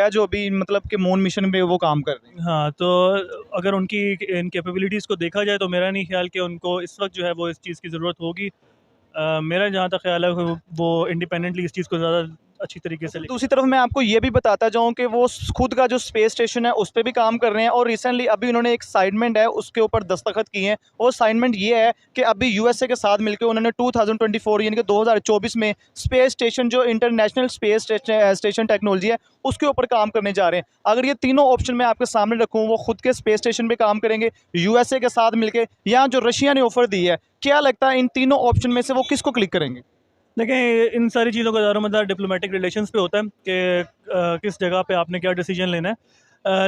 है जो अभी मतलब कि मून मिशन पे वो काम कर रहे हैं। हाँ, तो अगर उनकी इन कैपेबिलिटीज़ को देखा जाए तो मेरा नहीं ख्याल कि उनको इस वक्त जो है वो इस चीज़ की ज़रूरत होगी। मेरा जहाँ तक ख्याल है वो इंडिपेंडेंटली इस चीज़ को ज़्यादा अच्छी तरीके से सर ले। दूसरी तरफ मैं आपको ये भी बताता जाऊँ कि वो खुद का जो स्पेस स्टेशन है उस पे भी काम कर रहे हैं और रिसेंटली अभी उन्होंने एक असाइनमेंट है उसके ऊपर दस्तखत किए हैं। वो असाइनमेंट ये है कि अभी यूएसए के साथ मिलकर उन्होंने 2024 यानी कि 2024 में स्पेस स्टेशन जो इंटरनेशनल स्पेस स्टेशन टेक्नोलॉजी है उसके ऊपर काम करने जा रहे हैं। अगर ये तीनों ऑप्शन मैं आपके सामने रखूँ, वो खुद के स्पेस स्टेशन पे काम करेंगे यूएसए के साथ मिलकर, या जो रशिया ने ऑफर दी है, क्या लगता है इन तीनों ऑप्शन में से वो किसको क्लिक करेंगे? देखें, इन सारी चीज़ों का दारोमदार डिप्लोमेटिक रिलेशंस पे होता है कि किस जगह पे आपने क्या डिसीजन लेना है।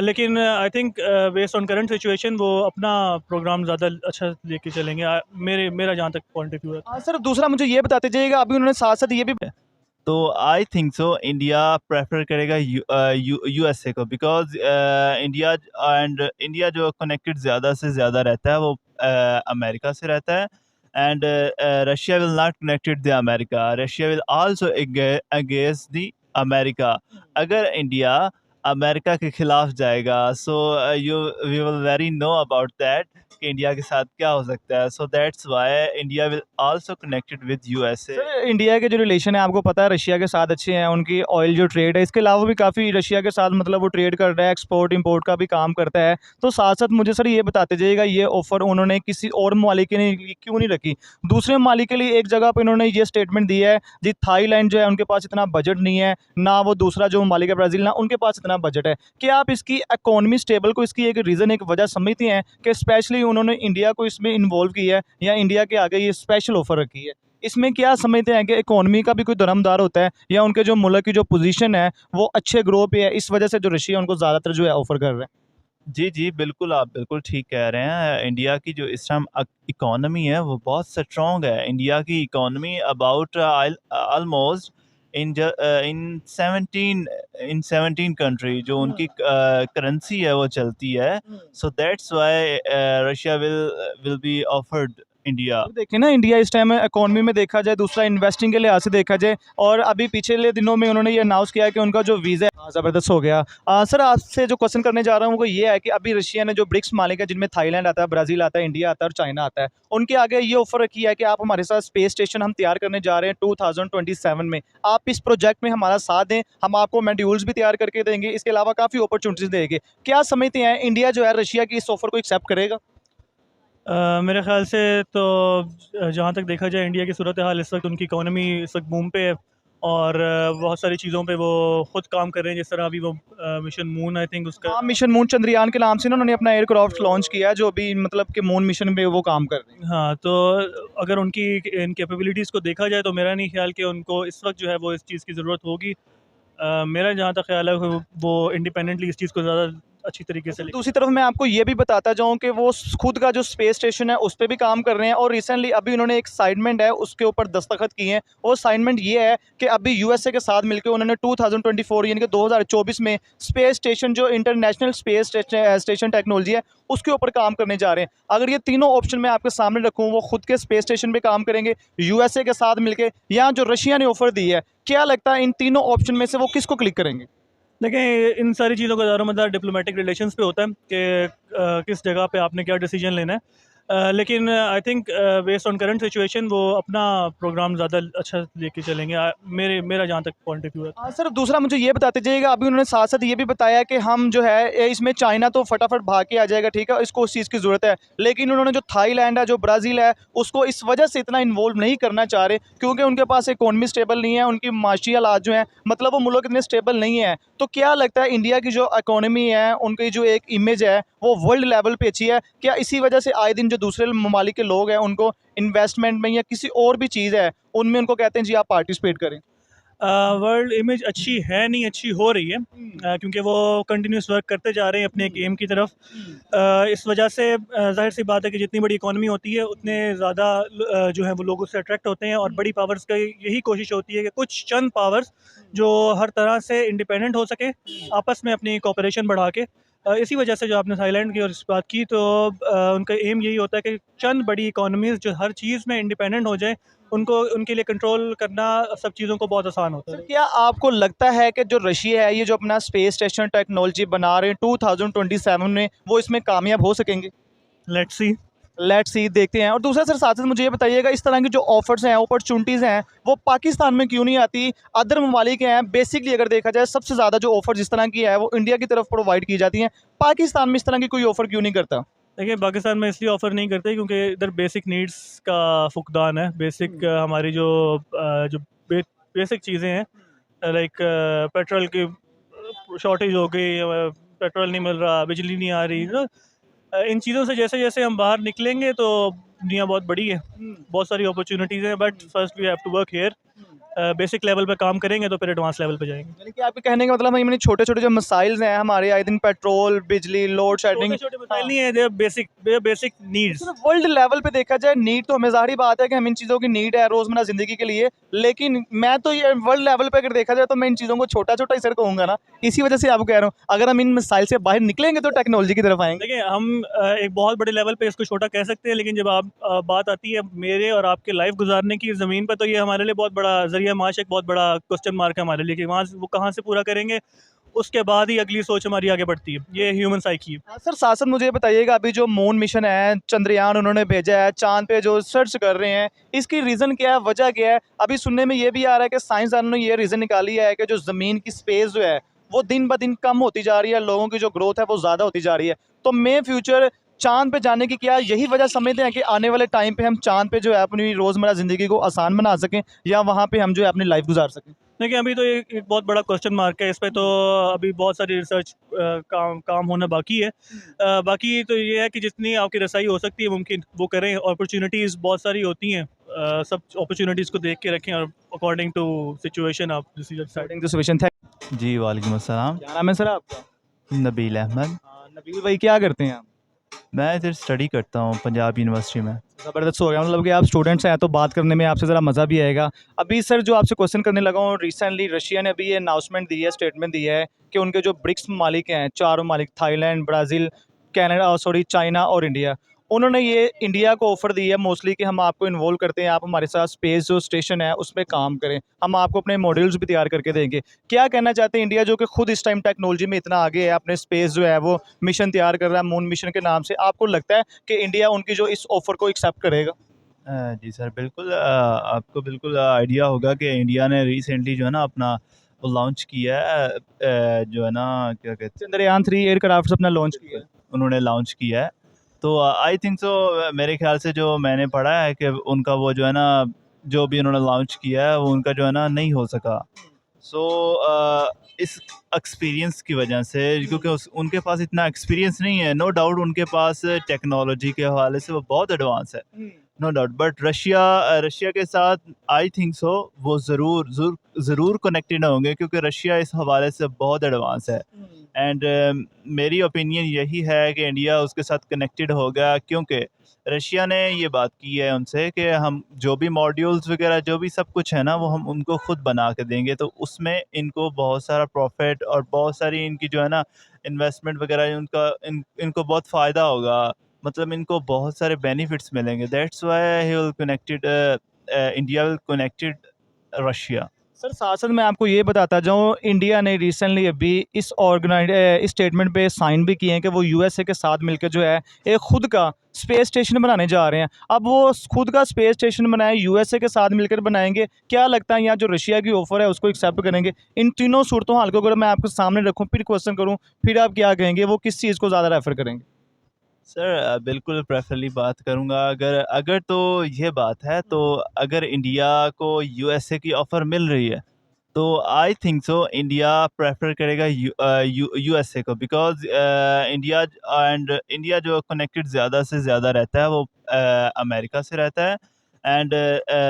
लेकिन I think based on current situation वो अपना प्रोग्राम ज़्यादा अच्छा लेके चलेंगे। मेरा जहाँ तक पॉइंट ऑफ व्यू है। हाँ सर, दूसरा मुझे ये बताते जाइएगा, अभी उन्होंने साथ साथ ये भी तो I think so India prefer करेगा यूएसए को, बिकॉज इंडिया जो कनेक्टेड ज़्यादा से ज़्यादा रहता है वो अमेरिका से रहता है। And Russia will not connected the America, Russia will also against the America. अगर इंडिया अमेरिका के खिलाफ जाएगा, so you we will very know about that कि इंडिया के साथ क्या हो सकता है। So that's why India will also connected with USA. Sir India के जो रिलेशन है आपको पता है रशिया के साथ अच्छे हैं, उनकी ऑयल जो ट्रेड है, इसके अलावा भी काफ़ी रशिया के साथ मतलब वो ट्रेड कर रहा है, एक्सपोर्ट इंपोर्ट का भी काम करता है। तो साथ साथ मुझे सर ये बताते जाइएगा, ये ऑफर उन्होंने किसी और ममालिक के लिए क्यों नहीं रखी? दूसरे ममालिक के लिए एक जगह पर इन्होंने ये स्टेटमेंट दी है जी, थाईलैंड जो है उनके पास इतना बजट नहीं है, ना वो दूसरा जो ममालिक है ब्राज़ील, ना उनके पास इतना बजट है। क्या आप इसकी इकोनॉमी स्टेबल को इसकी एक रीज़न, एक वजह समझती हैं कि स्पेशली उन्होंने इंडिया को इसमें इन्वॉल्व किया है या इंडिया के आगे ये स्पेशल ऑफर रखी है? इसमें क्या समझते हैं कि इकोनॉमी का भी कोई दरमदार होता है, या उनके जो मुल्क की जो पोजीशन है वो अच्छे ग्रो पे है, इस वजह से जो रशिया उनको ज़्यादातर जो है ऑफर कर रहे हैं? जी, जी, बिल्कुल, आप बिल्कुल ठीक कह रहे हैं। इंडिया की जो इस टाइम इकोनॉमी है वो बहुत स्ट्रॉन्ग है। इंडिया की economy about almost in 17 country जो उनकी करेंसी है वो चलती है। So that's why Russia will be offered India. तो देखिए ना, इंडिया इस टाइम इकोनॉमी में देखा जाए, दूसरा इन्वेस्टिंग के लिहाज से देखा जाए, और अभी पिछले दिनों में उन्होंने ये अनाउंस किया है कि उनका जो वीज़ा है, हाँ, ज़बरदस्त हो गया। सर आपसे जो क्वेश्चन करने जा रहा हूँ वो ये है कि अभी रशिया ने जो ब्रिक्स मालिक है, जिनमें थाईलैंड आता है, ब्राज़ील आता है, इंडिया आता है और चाइना आता है, उनके आगे ये ऑफर रखी है कि आप हमारे साथ स्पेस स्टेशन हम तैयार करने जा रहे हैं 2027 में। आप इस प्रोजेक्ट में हमारा साथ दें, हम आपको मॉड्यूल्स भी तैयार करके देंगे, इसके अलावा काफ़ी अपॉर्चुनिटीज़ देंगे। क्या समझते हैं इंडिया जो है रशिया की इस ऑफर को एक्सेप्ट करेगा? मेरे ख़्याल से तो जहाँ तक देखा जाए इंडिया की सूरत हाल इस वक्त, उनकी इकोनॉमी इस वक्त बूम पे है और बहुत सारी चीज़ों पे वो ख़ुद काम कर रहे हैं। जिस तरह अभी वो मिशन मून, आई थिंक उसका हाँ, मिशन मून चंद्रयान के नाम से ना उन्होंने अपना एयरक्राफ्ट लॉन्च किया है, जो अभी मतलब कि मून मिशन पे वो काम कर रहे हैं। हाँ, तो अगर उनकी इन कैपेबिलिटीज़ को देखा जाए तो मेरा नहीं ख्याल कि उनको इस वक्त जो है वो इस चीज़ की ज़रूरत होगी। मेरा जहाँ तक ख्याल है वो इंडिपेंडेंटली इस चीज़ को ज़्यादा अच्छी तरीके से सर ले। दूसरी तरफ मैं आपको ये भी बताता जाऊँ कि वो खुद का जो स्पेस स्टेशन है उस पे भी काम कर रहे हैं और रिसेंटली अभी उन्होंने एक असाइनमेंट है उसके ऊपर दस्तखत किए हैं। वो असाइनमेंट ये है कि अभी यूएसए के साथ मिलकर उन्होंने 2024 यानी कि 2024 में स्पेस स्टेशन जो इंटरनेशनल स्पेस स्टेशन टेक्नोलॉजी है उसके ऊपर काम करने जा रहे हैं। अगर ये तीनों ऑप्शन मैं आपके सामने रखूँ, वो खुद के स्पेस स्टेशन पे काम करेंगे यूएसए के साथ मिलकर, या जो रशिया ने ऑफर दी है, क्या लगता है इन तीनों ऑप्शन में से वो किसको क्लिक करेंगे? देखें, इन सारी चीज़ों का दारोमदार डिप्लोमेटिक रिलेशंस पे होता है कि किस जगह पे आपने क्या डिसीजन लेना है। लेकिन I think based on current situation वो अपना प्रोग्राम ज़्यादा अच्छा लेके चलेंगे। मेरा जहाँ तक पॉइंट ऑफ व्यू है। हाँ सर, दूसरा मुझे ये बताते जाइएगा, अभी उन्होंने साथ साथ ये भी बताया कि हम जो है इसमें चाइना तो फटाफट भाग के आ जाएगा, ठीक है, इसको उस चीज़ की ज़रूरत है, लेकिन उन्होंने जो थाईलैंड है, जो ब्राज़ील है, उसको इस वजह से इतना इन्वॉल्व नहीं करना चाह रहे क्योंकि उनके पास इकोनॉमी स्टेबल नहीं है, उनकी माशी हालात जो हैं मतलब वो मुल्क इतने स्टेबल नहीं है। तो क्या लगता है इंडिया की जो इकोनॉमी है, उनकी जो एक इमेज है वो वर्ल्ड लेवल पे अच्छी है, क्या इसी वजह से आए दिन जो दूसरे ममालिक के लोग हैं उनको इन्वेस्टमेंट में या किसी और भी चीज़ है उनमें उनको कहते हैं जी आप पार्टिसिपेट करें? वर्ल्ड इमेज अच्छी है नहीं, अच्छी हो रही है क्योंकि वो कंटिन्यूस वर्क करते जा रहे हैं अपने गेम की तरफ। इस वजह से ज़ाहिर सी बात है कि जितनी बड़ी इकोनॉमी होती है उतने ज़्यादा जो है वो लोग उससे अट्रैक्ट होते हैं और बड़ी पावर्स का यही कोशिश होती है कि कुछ चंद पावर्स जो हर तरह से इंडिपेंडेंट हो सके, आपस में अपनी कोऑपरेशन बढ़ा के। इसी वजह से जो आपने थाईलैंड की और इस बात की, तो उनका एम यही होता है कि चंद बड़ी इकोनॉमीज़ जो हर चीज़ में इंडिपेंडेंट हो जाएँ उनको उनके लिए कंट्रोल करना सब चीज़ों को बहुत आसान होता सर है। क्या आपको लगता है कि जो रशिया है ये जो अपना स्पेस स्टेशन टेक्नोलॉजी बना रहे हैं 2027 में वो इसमें कामयाब हो सकेंगे? Let's see. लेट्स सी, देखते हैं। और दूसरा सर साथ साथ मुझे ये बताइएगा इस तरह की जो ऑफर्स हैं अपॉर्चुनिटीज़ हैं वो पाकिस्तान में क्यों नहीं आती? अदर ममालिक हैं बेसिकली अगर देखा जाए सबसे ज़्यादा जो ऑफर जिस तरह की है वो इंडिया की तरफ प्रोवाइड की जाती हैं, पाकिस्तान में इस तरह की कोई ऑफर क्यों नहीं करता? देखिए, पाकिस्तान में इसलिए ऑफ़र नहीं करते क्योंकि इधर बेसिक नीड्स का फुकदान है। बेसिक हमारी जो बेसिक चीज़ें हैं, लाइक पेट्रोल की शॉर्टेज हो गई, पेट्रोल नहीं मिल रहा, बिजली नहीं आ रही, इन चीज़ों से जैसे जैसे हम बाहर निकलेंगे तो दुनिया बहुत बड़ी है, बहुत सारी अपॉर्चुनिटीज़ हैं, but first we have to work here. Basic level पे काम करेंगे तो फिर एडवांस लेवल पे जाएंगे। यानी कि आपके कहने का मतलब है छोटे छोटे जो मसाइल्स हैं हमारे आई थिंक पेट्रोल बिजली लोड शेडिंग, छोटे छोटे मसाइल नहीं है, दे बेसिक नीड्स। वर्ल्ड लेवल पे देखा जाए नीड तो हमें ज़ाहिर बात है कि हम इन चीज़ों की नीड है रोज़मर्रा ज़िंदगी के लिए, लेकिन मैं तो ये वर्ल्ड लेवल पे अगर देखा जाए तो मैं इन चीज़ों को छोटा छोटा ही सर कहूँगा ना। इसी वजह से आपको कह रहा हूँ अगर हम इन मिसाइल से बाहर निकलेंगे तो टेक्नोलॉजी की तरफ आएंगे। देखिए, हम एक बहुत बड़े लेवल पे इसको छोटा कह सकते हैं, लेकिन जब बात आती है मेरे और आपके लाइफ गुजारने की ज़मीन पे, तो ये हमारे लिए बहुत बड़ा ज़रिया माश, एक बहुत बड़ा क्वेश्चन मार्क है हमारे लिए कि वहाँ से वो कहाँ से पूरा करेंगे, उसके बाद ही अगली सोच हमारी आगे बढ़ती है। ये ह्यूमन साइकी है। हाँ सर साथ साथ मुझे ये बताइएगा अभी जो मून मिशन है चंद्रयान उन्होंने भेजा है चांद पे जो सर्च कर रहे हैं इसकी रीज़न क्या है, वजह क्या है? अभी सुनने में ये भी आ रहा है कि साइंसदानों ने ये रीज़न निकाली है कि जो ज़मीन की स्पेस जो है वो दिन ब दिन कम होती जा रही है, लोगों की जो ग्रोथ है वो ज़्यादा होती जा रही है, तो मे फ्यूचर चांद पे जाने की क्या यही वजह समझते हैं कि आने वाले टाइम पे हम चांद पे जो है अपनी रोज़मर्रा ज़िंदगी को आसान बना सकें या वहाँ पे हम जो है अपनी लाइफ गुजार सकें? देखिए, अभी तो एक बहुत बड़ा क्वेश्चन मार्क है इस पे, तो अभी बहुत सारी रिसर्च काम होना बाकी है। बाकी तो ये है कि जितनी आपकी रसाई हो सकती है मुमकिन वो करें। अपॉर्चुनिटीज़ बहुत सारी होती हैं, सब अपॉर्चुनिटीज़ को देख के रखें और अकॉर्डिंग टू सिचुएशन आप decision decide. According to situation, जी वालेकुम अस्सलाम। क्या नाम है सर आपका? नबील अहमद। नबील भाई क्या करते हैं आप? मैं इधर स्टडी करता हूँ पंजाब यूनिवर्सिटी में। ज़बरदस्त हो गया, मतलब कि आप स्टूडेंट्स हैं तो बात करने में आपसे ज़रा मज़ा भी आएगा। अभी सर जो आपसे क्वेश्चन करने लगा हूँ, रिसेंटली रशिया ने अभी ये अनाउंसमेंट दी है, स्टेटमेंट दी है कि उनके जो ब्रिक्स ममालिक हैं, चारों ममालिक Thailand, Brazil, Canada sorry China और इंडिया, उन्होंने ये इंडिया को ऑफ़र दी है मोस्टली कि हम आपको इन्वॉल्व करते हैं, आप हमारे साथ स्पेस जो स्टेशन है उसमें काम करें, हम आपको अपने मॉड्यूल्स भी तैयार करके देंगे। क्या कहना चाहते हैं इंडिया जो कि खुद इस टाइम टेक्नोलॉजी में इतना आगे है, अपने स्पेस जो है वो मिशन तैयार कर रहा है मून मिशन के नाम से, आपको लगता है कि इंडिया उनकी जो इस ऑफ़र को एक्सेप्ट करेगा? जी सर बिल्कुल, आपको बिल्कुल आइडिया होगा कि इंडिया ने रिसेंटली जो है ना अपना वो लॉन्च किया है, जो है ना क्या कहते चंद्रयान 3 एयरक्राफ्ट अपना लॉन्च किया हैं, है। उन्होंने लॉन्च किया है। तो आई थिंक सो, मेरे ख्याल से जो मैंने पढ़ा है कि उनका वो जो है ना जो भी उन्होंने लॉन्च किया है वो उनका जो है ना नहीं हो सका। सो इस एक्सपीरियंस की वजह से, क्योंकि उनके पास इतना एक्सपीरियंस नहीं है, नो डाउट उनके पास टेक्नोलॉजी के हवाले से वो बहुत एडवांस है, नो डाउट, बट रशिया के साथ आई थिंक सो वो ज़रूर ज़रूर ज़रूर कनेक्टेड होंगे क्योंकि रशिया इस हवाले से बहुत एडवांस है। एंड मेरी ओपिनियन यही है कि इंडिया उसके साथ कनेक्टेड होगा क्योंकि रशिया ने ये बात की है उनसे कि हम जो भी मॉड्यूल्स वगैरह जो भी सब कुछ है ना वो हम उनको खुद बना के देंगे, तो उसमें इनको बहुत सारा प्रॉफिट और बहुत सारी इनकी जो है ना इन्वेस्टमेंट वगैरह इनको बहुत फ़ायदा होगा, मतलब इनको बहुत सारे बेनिफिट्स मिलेंगे। That's why he will connected, India will connected Russia. Sir साथ साथ मैं आपको ये बताता जाऊँ इंडिया ने रिसेंटली अभी इस स्टेटमेंट पे साइन भी किए हैं कि वो यूएसए के साथ मिलकर जो है एक खुद का स्पेस स्टेशन बनाने जा रहे हैं। अब वो खुद का स्पेस स्टेशन बनाए यूएसए के साथ मिलकर बनाएंगे, क्या लगता है यहाँ जो रशिया की ऑफर है उसको एक्सेप्ट करेंगे? इन तीनों सूरतों हाल को अगर मैं आपके सामने रखूँ फिर क्वेश्चन करूँ, फिर आप क्या कहेंगे, वो किस चीज़ को ज़्यादा रेफर करेंगे? सर बिल्कुल प्रेफरली बात करूँगा, अगर अगर तो ये बात है तो अगर इंडिया को यूएसए की ऑफ़र मिल रही है तो I think so India prefer करेगा यूएसए को, बिकॉज इंडिया जो कनेक्टेड ज़्यादा से ज़्यादा रहता है वो अमेरिका से रहता है, and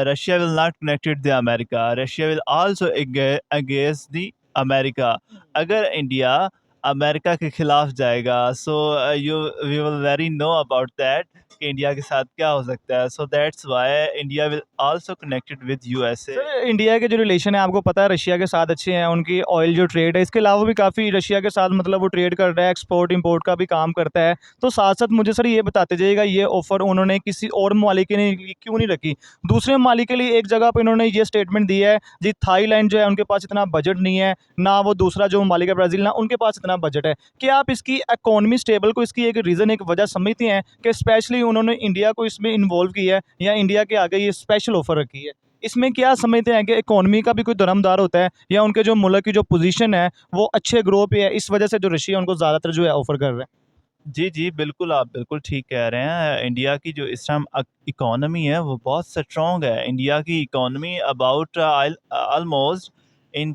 Russia will not connected the America, Russia will also against the America. अगर इंडिया अमेरिका के खिलाफ जाएगा, so you we will very know about that कि इंडिया के साथ क्या हो सकता है, so that's why India will also connected with USA. Sir India के जो रिलेशन है आपको पता है रशिया के साथ अच्छे हैं, उनकी ऑयल जो ट्रेड है इसके अलावा भी काफ़ी रशिया के साथ मतलब वो ट्रेड कर रहा है, एक्सपोर्ट इंपोर्ट का भी काम करता है। तो साथ साथ मुझे सर ये बताते जाइएगा ये ऑफ़र उन्होंने किसी और ममालिक के लिए क्यों नहीं रखी? दूसरे ममालिक के लिए एक जगह पे इन्होंने ये स्टेटमेंट दी है जी, थाईलैंड जो है उनके पास इतना बजट नहीं है, ना वो दूसरा जो ममालिक है ब्राज़ील, ना उनके पास इतना बजट है। क्या आप इसकी इकोनॉमी स्टेबल को इसकी एक रीज़न, एक वजह समझते हैं कि स्पेशली उन्होंने इंडिया को इसमें इन्वॉल्व किया है या इंडिया के आगे ये स्पेशल ऑफ़र रखी है? इसमें क्या समझते हैं कि इकोनॉमी का भी कोई दरमदार होता है या उनके जो मुल्क की जो पोजीशन है वो अच्छे ग्रो पे है, इस वजह से जो रशिया उनको ज़्यादातर जो है ऑफर कर रहा है? जी, जी, बिल्कुल, आप बिल्कुल ठीक कह रहे हैं। इंडिया की जो इस टाइम इकोनॉमी है, वो बहुत स्ट्रॉन्ग है। इंडिया की economy about almost in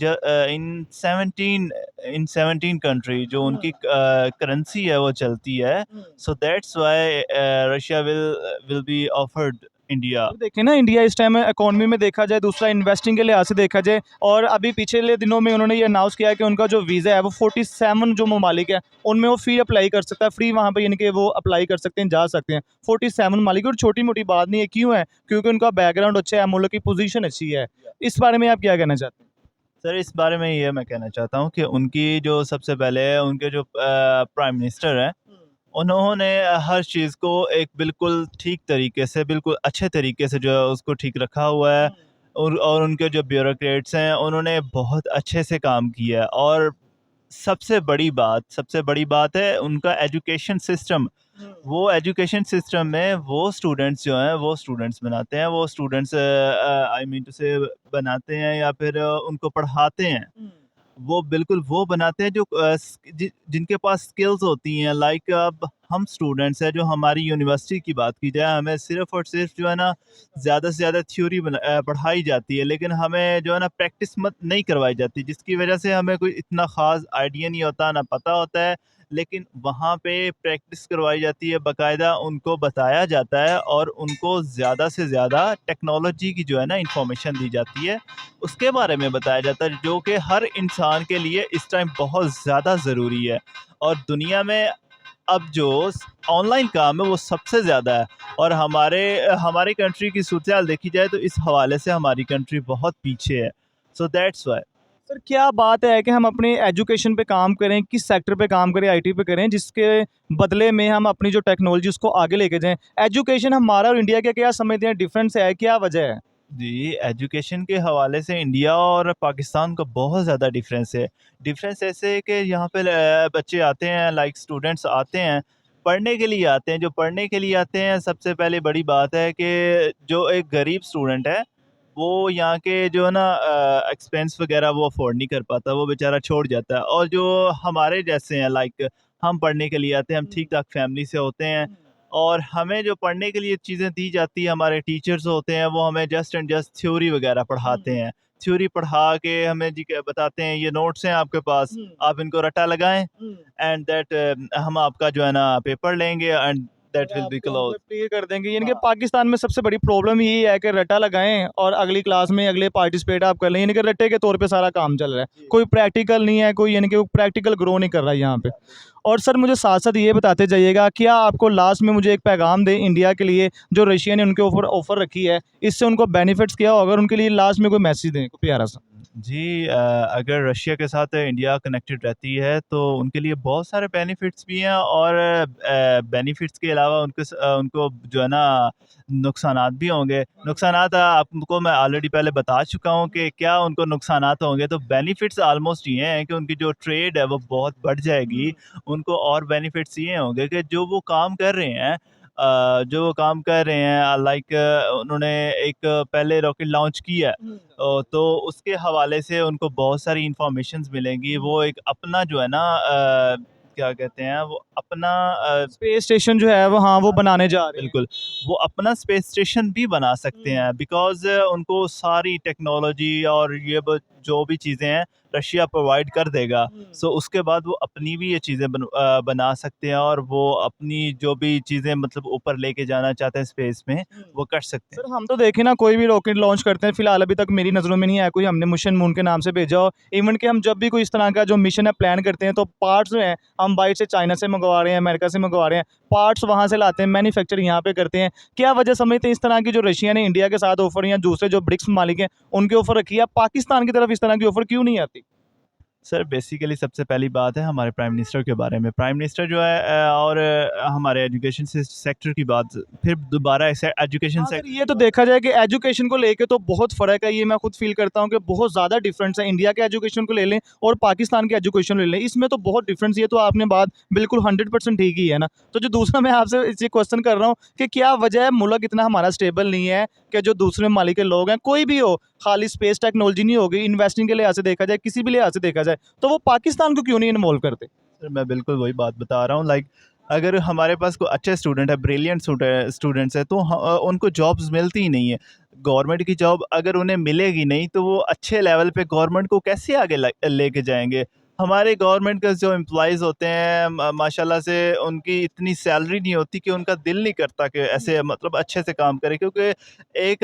17 country जो उनकी करेंसी है, वो चलती है। So that's why Russia will be offered India. तो देखिए ना इंडिया इस टाइम इकोनॉमी में देखा जाए, दूसरा इन्वेस्टिंग के लिहाज से देखा जाए, और अभी पिछले दिनों में उन्होंने ये अनाउंस किया है कि उनका जो वीज़ा है वो 47 जो ममालिक है उनमें वो फ्री अप्लाई कर सकता है, फ्री वहाँ पे यानी कि वो अप्लाई कर सकते हैं, जा सकते हैं 47 ममालिक। और छोटी मोटी बात नहीं है, क्यों है? क्योंकि उनका बैकग्राउंड अच्छा है, मुल्क की पोजीशन अच्छी है। इस बारे में आप क्या कहना चाहते हैं? सर, इस बारे में ये मैं कहना चाहता हूँ कि उनकी जो सबसे पहले उनके जो प्राइम मिनिस्टर हैं, उन्होंने हर चीज़ को एक बिल्कुल ठीक तरीके से, बिल्कुल अच्छे तरीके से जो है उसको ठीक रखा हुआ है। और उनके जो ब्यूरोक्रेट्स हैं, उन्होंने बहुत अच्छे से काम किया है। और सबसे बड़ी बात है उनका एजुकेशन सिस्टम। वो एजुकेशन सिस्टम में वो स्टूडेंट्स जो हैं, वो स्टूडेंट्स बनाते हैं, वो स्टूडेंट्स आई मीन टू से बनाते हैं या फिर उनको पढ़ाते हैं। वो बिल्कुल वो बनाते हैं जो जिनके पास स्किल्स होती हैं। लाइक अब हम स्टूडेंट्स हैं, जो हमारी यूनिवर्सिटी की बात की जाए, हमें सिर्फ़ और सिर्फ़ जो है ना ज़्यादा से ज़्यादा थ्योरी पढ़ाई जाती है, लेकिन हमें जो है ना प्रैक्टिस मत नहीं करवाई जाती, जिसकी वजह से हमें कोई इतना ख़ास आइडिया नहीं होता, ना पता होता है। लेकिन वहाँ पे प्रैक्टिस करवाई जाती है, बाकायदा उनको बताया जाता है और उनको ज़्यादा से ज़्यादा टेक्नोलॉजी की जो है ना इन्फॉर्मेशन दी जाती है, उसके बारे में बताया जाता है, जो कि हर इंसान के लिए इस टाइम बहुत ज़्यादा ज़रूरी है। और दुनिया में अब जो ऑनलाइन काम है वो सबसे ज़्यादा है। और हमारे कंट्री की सूरत-हाल देखी जाए तो इस हवाले से हमारी कंट्री बहुत पीछे है। So that's why. सर क्या बात है कि हम अपने एजुकेशन पे काम करें, किस सेक्टर पे काम करें, आईटी पे करें, जिसके बदले में हम अपनी जो टेक्नोलॉजी उसको आगे लेके जाएँ। एजुकेशन हमारा और इंडिया का क्या समझते हैं डिफरेंस है, क्या वजह है? जी, एजुकेशन के हवाले से इंडिया और पाकिस्तान का बहुत ज़्यादा डिफरेंस है। डिफरेंस ऐसे है कि यहाँ पे बच्चे आते हैं, लाइक स्टूडेंट्स आते हैं, पढ़ने के लिए आते हैं। जो पढ़ने के लिए आते हैं, सबसे पहले बड़ी बात है कि जो एक गरीब स्टूडेंट है, वो यहाँ के जो है ना एक्सपेंस वगैरह वो अफ़ोर्ड नहीं कर पाता, वो बेचारा छोड़ जाता है। और जो हमारे जैसे हैं, लाइक हम पढ़ने के लिए आते हैं, हम ठीक-ठाक फैमिली से होते हैं, और हमें जो पढ़ने के लिए चीज़ें दी जाती हैं, हमारे टीचर्स होते हैं, वो हमें जस्ट एंड जस्ट थ्योरी वगैरह पढ़ाते हैं। थ्योरी पढ़ा के हमें जी के बताते हैं, ये नोट्स हैं आपके पास, आप इनको रट्टा लगाएँ, एंड दैट हम आपका जो है ना पेपर लेंगे एंड दैट विल बी आपको हम क्लोज़। क्लियर कर देंगे, यानी कि हाँ। पाकिस्तान में सबसे बड़ी प्रॉब्लम यही है कि रट्टा लगाएँ और अगली क्लास में अगले पार्टिसिपेट आप कर लें, यानी कि रट्टे के तौर पे सारा काम चल रहा है। जी। कोई प्रैक्टिकल नहीं है, कोई यानी कि वो प्रैक्टिकल ग्रो नहीं कर रहा है यहाँ पे। और सर मुझे साथ-साथ ये बताते जाइएगा, क्या आपको लास्ट में मुझे एक पैगाम दें इंडिया के लिए, जो रशिया ने उनके ऊपर ऑफ़र रखी है, इससे उनको बेनिफिट्स क्या होगा? अगर उनके लिए लास्ट में कोई मैसेज दें, कोई प्यारा-सा। जी, अगर रशिया के साथ इंडिया कनेक्टेड रहती है तो उनके लिए बहुत सारे बेनिफिट्स भी हैं, और बेनिफिट्स के अलावा उनको जो है ना नुकसानात भी होंगे। नुकसानात आपको मैं ऑलरेडी पहले बता चुका हूँ कि क्या उनको नुकसानात होंगे। तो बेनिफिट्स ऑलमोस्ट ये हैं कि उनकी जो ट्रेड है वो बहुत बढ़ जाएगी। उनको और बेनिफिट्स ये होंगे कि जो वो काम कर रहे हैं, लाइक उन्होंने एक पहले रॉकेट लॉन्च किया है। तो उसके हवाले से उनको बहुत सारी इन्फॉर्मेशंस मिलेंगी। वो एक अपना जो है ना क्या कहते हैं, वो अपना स्पेस स्टेशन जो है वो, हाँ, वो बनाने जा रहे हैं। बिल्कुल, वो अपना स्पेस स्टेशन भी बना सकते हैं, बिकॉज़ उनको सारी टेक्नोलॉजी और ये जो भी चीज़ें हैं, रशिया प्रोवाइड कर देगा, सो उसके बाद वो अपनी भी ये चीज़ें बना सकते हैं और वो अपनी जो भी चीज़ें मतलब ऊपर लेके जाना चाहते हैं स्पेस में, वो कर सकते हैं। सर हम तो देखें ना, कोई भी रॉकेट लॉन्च करते हैं, फिलहाल अभी तक मेरी नज़रों में नहीं आया कोई हमने मिशन मून के नाम से भेजा हो। इवन कि हम जब भी कोई इस तरह का जो मिशन है प्लान करते हैं, तो पार्ट्स जो हैं हम बाहर से चाइना से मंगवा रहे हैं, अमेरिका से मंगवा रहे हैं, पार्ट्स वहाँ से लाते हैं, मैन्युफैक्चर यहाँ पे करते हैं। क्या वजह समझते हैं इस तरह की जो रशिया ने इंडिया के साथ ऑफर या दूसरे जो ब्रिक्स मालिक हैं उनके ऑफर रखी है, पाकिस्तान की तरफ इस तरह की ऑफर क्यों नहीं आती? सर बेसिकली सबसे पहली बात है हमारे प्राइम मिनिस्टर के बारे में। प्राइम मिनिस्टर जो है और हमारे एजुकेशन सेक्टर की बात, फिर दोबारा एजुकेशन हाँ सर, सेक्टर ये तो देखा जाए कि एजुकेशन को लेके तो बहुत फ़र्क है, ये मैं खुद फील करता हूँ कि बहुत ज़्यादा डिफरेंस है। इंडिया के एजुकेशन को ले लें और पाकिस्तान के एजुकेशन ले लें, इसमें तो बहुत डिफरेंस। ये तो आपने बात बिल्कुल 100% ठीक ही है ना। तो जो दूसरा मैं आपसे ये क्वेश्चन कर रहा हूँ कि क्या वजह है मुल्क इतना हमारा स्टेबल नहीं है कि जो दूसरे ममालिक के लोग हैं, कोई भी हो, खाली स्पेस टेक्नोलॉजी नहीं होगी, इन्वेस्टिंग के लिहाज से देखा जाए, किसी भी लिहाज से देखा जाए, तो वो पाकिस्तान को क्यों नहीं इन्वॉल्व करते? सर मैं बिल्कुल वही बात बता रहा हूँ। लाइक अगर हमारे पास कोई अच्छे स्टूडेंट है, ब्रिलियंट स्टूडेंट्स है, तो उनको जॉब्स मिलती ही नहीं है। गवर्नमेंट की जॉब अगर उन्हें मिलेगी नहीं तो वो अच्छे लेवल पे गवर्नमेंट को कैसे आगे लेके जाएंगे। हमारे गवर्नमेंट के जो एम्प्लॉयज़ होते हैं माशाल्लाह से उनकी इतनी सैलरी नहीं होती कि उनका दिल नहीं करता कि ऐसे मतलब अच्छे से काम करे, क्योंकि एक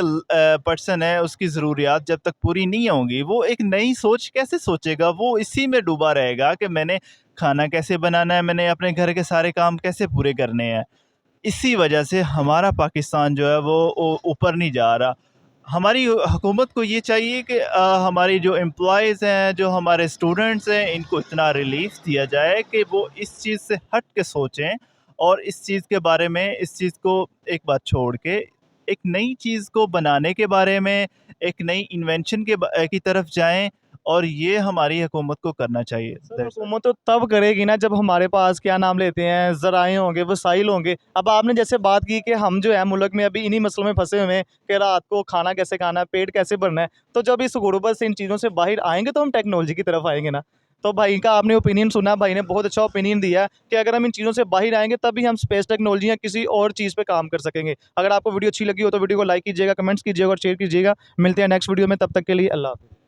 पर्सन है, उसकी ज़रूरियात जब तक पूरी नहीं होंगी वो एक नई सोच कैसे सोचेगा। वो इसी में डूबा रहेगा कि मैंने खाना कैसे बनाना है, मैंने अपने घर के सारे काम कैसे पूरे करने हैं। इसी वजह से हमारा पाकिस्तान जो है वो ऊपर नहीं जा रहा। हमारी हुकूमत को ये चाहिए कि हमारी जो एम्प्लॉयज़ हैं, जो हमारे स्टूडेंट्स हैं, इनको इतना रिलीफ दिया जाए कि वो इस चीज़ से हट के सोचें और इस चीज़ के बारे में, इस चीज़ को एक बार छोड़ के एक नई चीज़ को बनाने के बारे में, एक नई इन्वेंशन की तरफ जाएँ और ये हमारी हुकूमत को करना चाहिए। सर हुकूमत तो तब करेगी ना जब हमारे पास क्या नाम लेते हैं ज़राए होंगे, वसाइल होंगे। अब आपने जैसे बात की कि हम जो है मुल्क में अभी इन्हीं मसलों में फंसे हुए हैं कि रात को खाना कैसे खाना है, पेट कैसे भरना है। तो जब इस गुर्बत से इन चीज़ों से बाहर आएंगे तो हम टेक्नोलॉजी की तरफ आएंगे ना। तो भाई का आपने ओपिनियन सुना, भाई ने बहुत अच्छा ओपिनियन दिया कि अगर हम इन चीज़ों से बाहर आएंगे तभी हम स्पेस टेक्नोलॉजी या किसी और चीज़ पे काम कर सकेंगे। अगर आपको वीडियो अच्छी लगी हो तो वीडियो को लाइक कीजिएगा, कमेंट्स कीजिएगा और शेयर कीजिएगा। मिलते हैं नेक्स्ट वीडियो में, तब तक के लिए अल्लाह हाफ़िज़।